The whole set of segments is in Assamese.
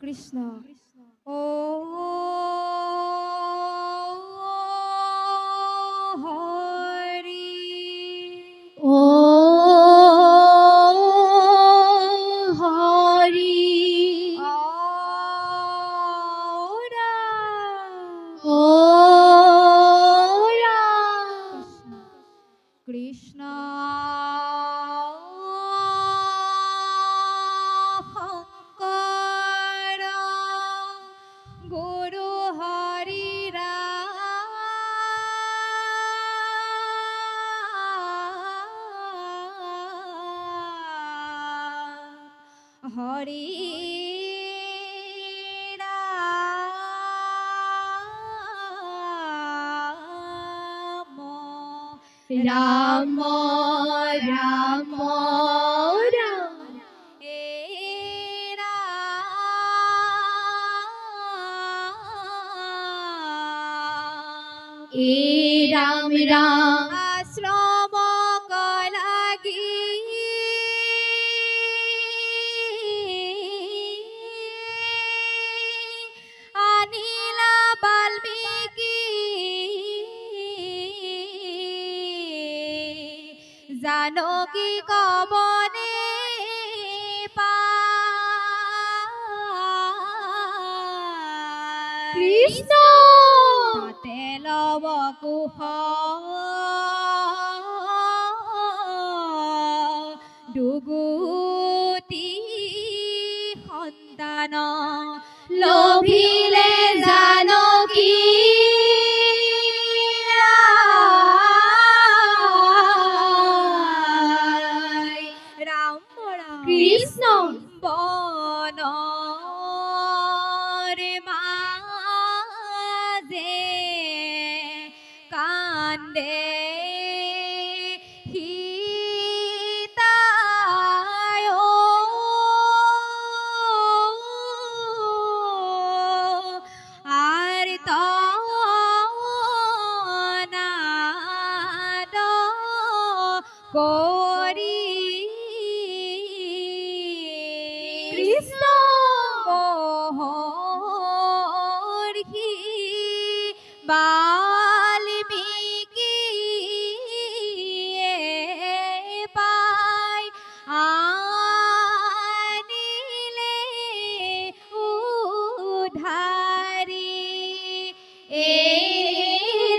কৃষ্ণ ও হৰি ও হৰি ও কৃষ্ণ শঙ্কৰ গুৰু হৰি ৰাম হৰি রাম রাম রাম এ রাম রাম আশ্রম লাগি আনিলা বাল্মীকি জানকী কবনে কৃষ্ণ তাতে লব কুশ দুগুটি সন্তান লোভিলে জানকী রাম কৃষ্ণ বনরে মাঝে কান্দে হিতায় আর তনাদ করি কৃষ্ণ বহর্ষি বাল্মীকি পাই আনিলে উদ্ধারি এ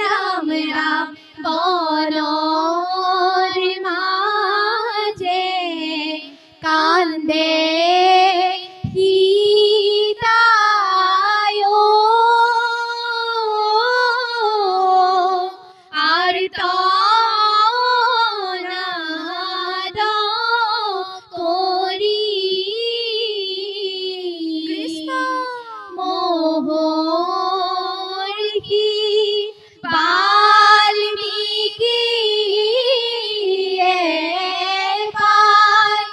রাম রাম বনর মাঝে কান্দে হিতায় আর তনাদ করি কৃষ্ণ মোহর্ষি বাল্মীকি পায়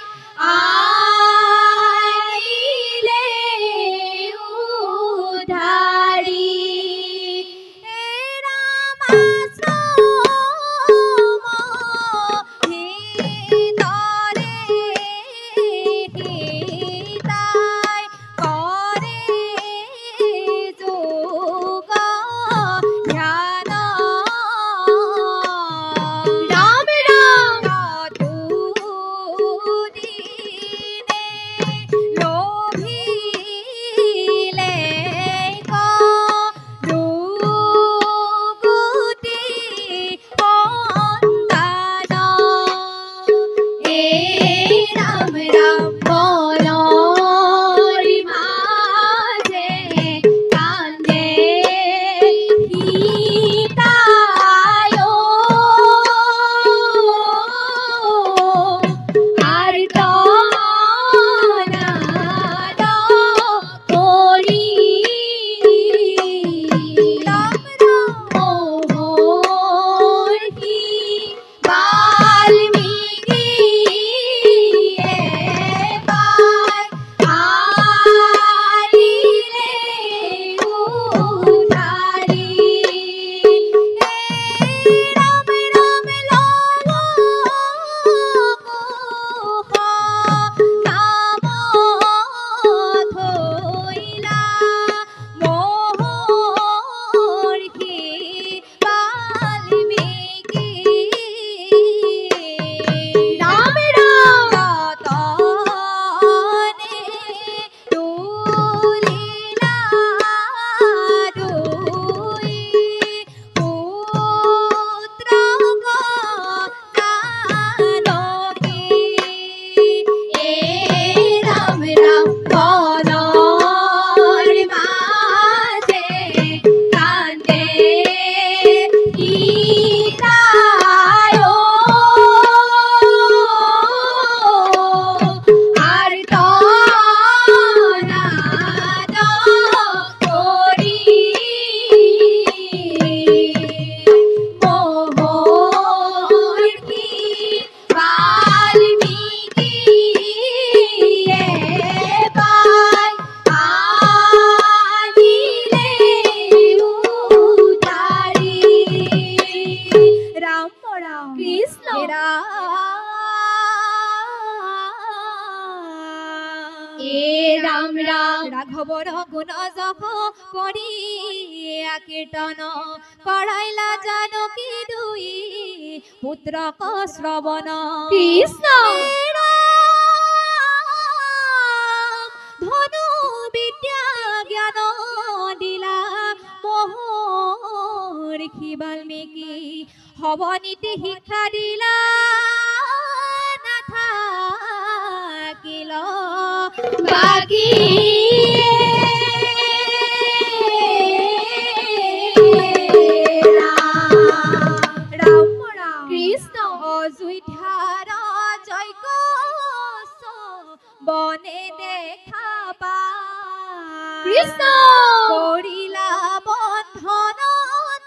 এ রাম রাম রাঘবর গুণ যশ কৰি কীৰ্তন কৰাইলা জানকী দুই পুত্ৰক শ্ৰৱণ কৃষ্ণ ধনু বিদ্যা জ্ঞান দিলা মহৰ্ষি বাল্মীকি হব নীতি শিক্ষা দিলা নাথাকিল বাকি ৰাম ৰাম কৃষ্ণ অযোধ্যাৰ যজ্ঞ বনে দেখা পা কৃষ্ণ কৰিলা বন্ধন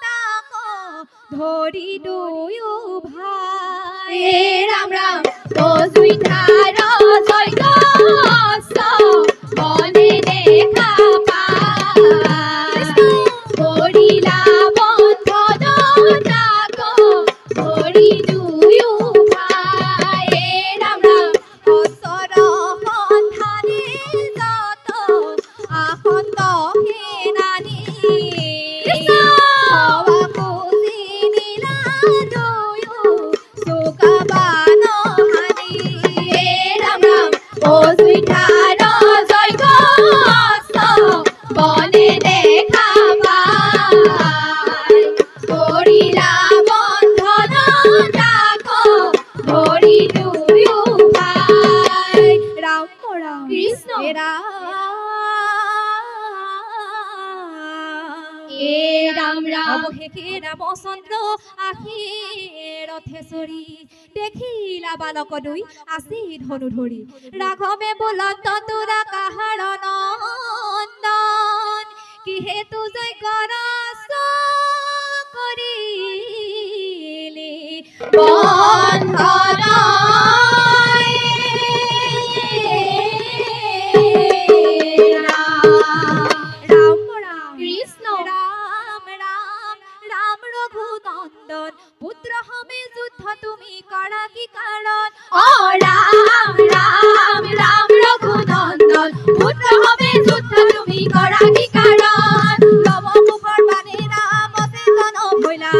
তাক ধৰি দুয়ো ভাই হে ৰাম ৰাম অযোধ্যাৰ যজ্ঞ মনে দেখা পাই কৰিলা বন্ধন তাক ধৰি দুয়ো ভাই হে ৰাম ৰাম অচৰ সন্ধানী যত আসন্ত সেনানী হৱাকো চিনিলা দুয়ো চুকাবান হানি হে ৰাম ৰাম অযোধ্যাৰ যজ্ঞ বনে দেখা পাই কৰিলা বন্ধন তাক ধৰি দুয়ো ভাই ৰাম ৰাম কৃষ্ণ এ ৰাম ৰাম অৱশেষে ৰামচন্দ্ৰ আহি ৰথেশ্বৰী দেখিলা বালক দুই আজি ধনু ধৰি ৰাঘৱে বুলন্ত তোৰা কাহাৰ নন্দন কিহেতু যজ্ঞৰ কৰিলি বন্ধন ৰাম ৰাম কৃষ্ণ ৰাম ৰাম ৰাম ৰঘুনন্দন পুত্ৰ হমে যুদ্ধ তুমি কৰা কি কাৰণ অ ৰাম ৰাম ৰাম ৰঘুনন্দন পুত্ৰ হবে যুদ্ধ তুমি কৰা কি কাৰণ লৱ মুখৰ বাণী ৰাম চেতন ভৈলা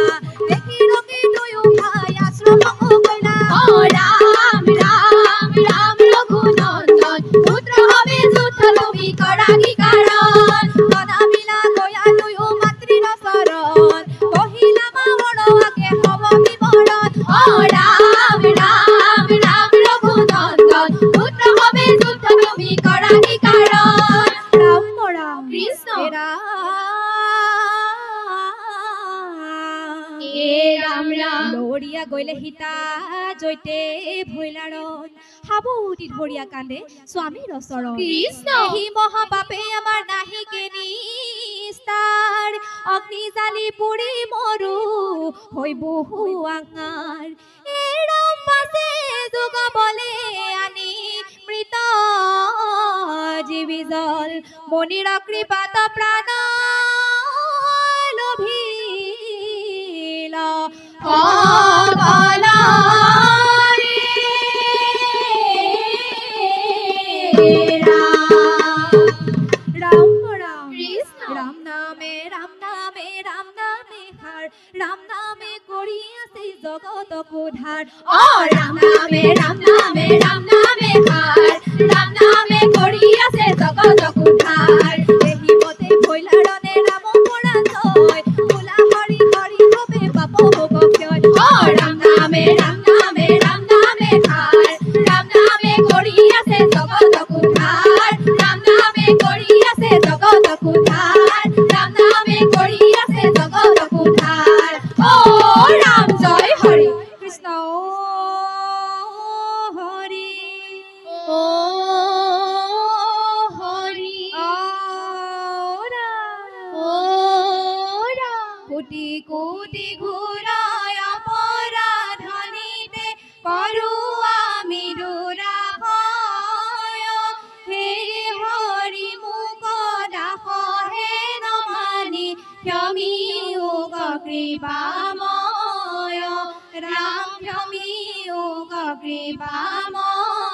দেখি ৰকি দুয়ো ভাই আশ্ৰম কৰিলা অ ৰাম ৰাম ৰাম ৰঘুনন্দন পুত্ৰ হবে যুদ্ধ তুমি কৰা কি কাৰণ জনাবিলা গয়া দুয়ো মাতৃৰ চৰণ কহিলা মাৱৰ আগে হব বিৱৰণ অ ৰাম ৰাম ৰাম ৰঘুনন্দন পুত্ৰ হবে যুদ্ধ তুমি কৰা কি কাৰণ ৰাম ৰাম কৃষ্ণ এ ৰাম ৰাম লৰিয়া গলে সীতা জৈতে ভৈলাৰণ সাবুতি ধৰিয়া কান্দে স্বামীৰ চৰণ কৃষ্ণ সি মহাপাপে আমাৰ নাহিকে নিস্তাৰ অগ্নি জালি পুৰি মৰো হৈ বহু আঙাৰ এৰম পাছে যোগাবলে আনি মৃত জীৱী জল মনিৰ কৃপাত প্ৰাণ লভিল ৰাম ৰাম কৃষ্ণ ৰাম নামে ৰাম নামে ৰাম নামে হাৰ ৰাম নামে কৰি আছে জগতক উদ্ধাৰ অ ৰাম নামে ৰাম নামে ৰাম নামে হাৰ ৰাম নামে কৰি আছে জগতক উদ্ধাৰ দেহি পথে ভৈলাৰণে ৰাম পৰাজয় ভোলা হৰি হৰি হবে পাপ ভোগ ক্ষয় অ ৰাম নামে ৰাম নামে ৰাম নামে হাৰ ৰাম নামে কৰি আছে জগতক উদ্ধাৰ ৰাম নামে কৰি আছে জগতক উদ্ধাৰ ৰাম নামে কৰি আছে জগতক উদ্ধাৰ অ ৰাম জয় হৰি কৃষ্ণ হৰি ও হৰি কোটি কোটি ঘূৰাই অপৰাধনীতে কৰো আমি দুৰাভয় হে হৰি মোক দাস হে নমানি ক্ষমি যোগ কৃপাময় ৰাম ক্ষমি যোগ কৃপাময়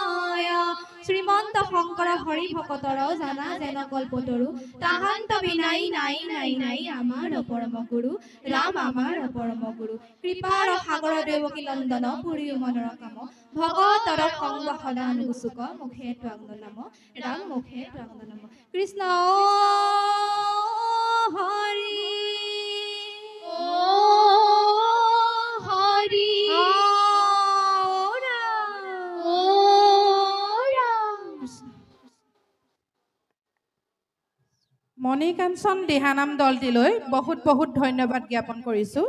শ্রীমন্ত শঙ্কর হরি ভকতর জানা যেন কল্পতরু তাহান্ত বিনাই নাই নাই নাই আমার পরম গুরু রাম আমার পরম গুরু কৃপার সাগর দেবকী নন্দন পুরী মনৰ কাম ভকতৰ সংগ সদান গুচুক মুখে ত্বাংগ নাম ৰাম মুখে ত্বাংগ নাম কৃষ্ণ হৰি হৰি মণিকাঞ্চন দিহানাম দলটিলৈ বহুত বহুত ধন্যবাদ জ্ঞাপন কৰিছোঁ।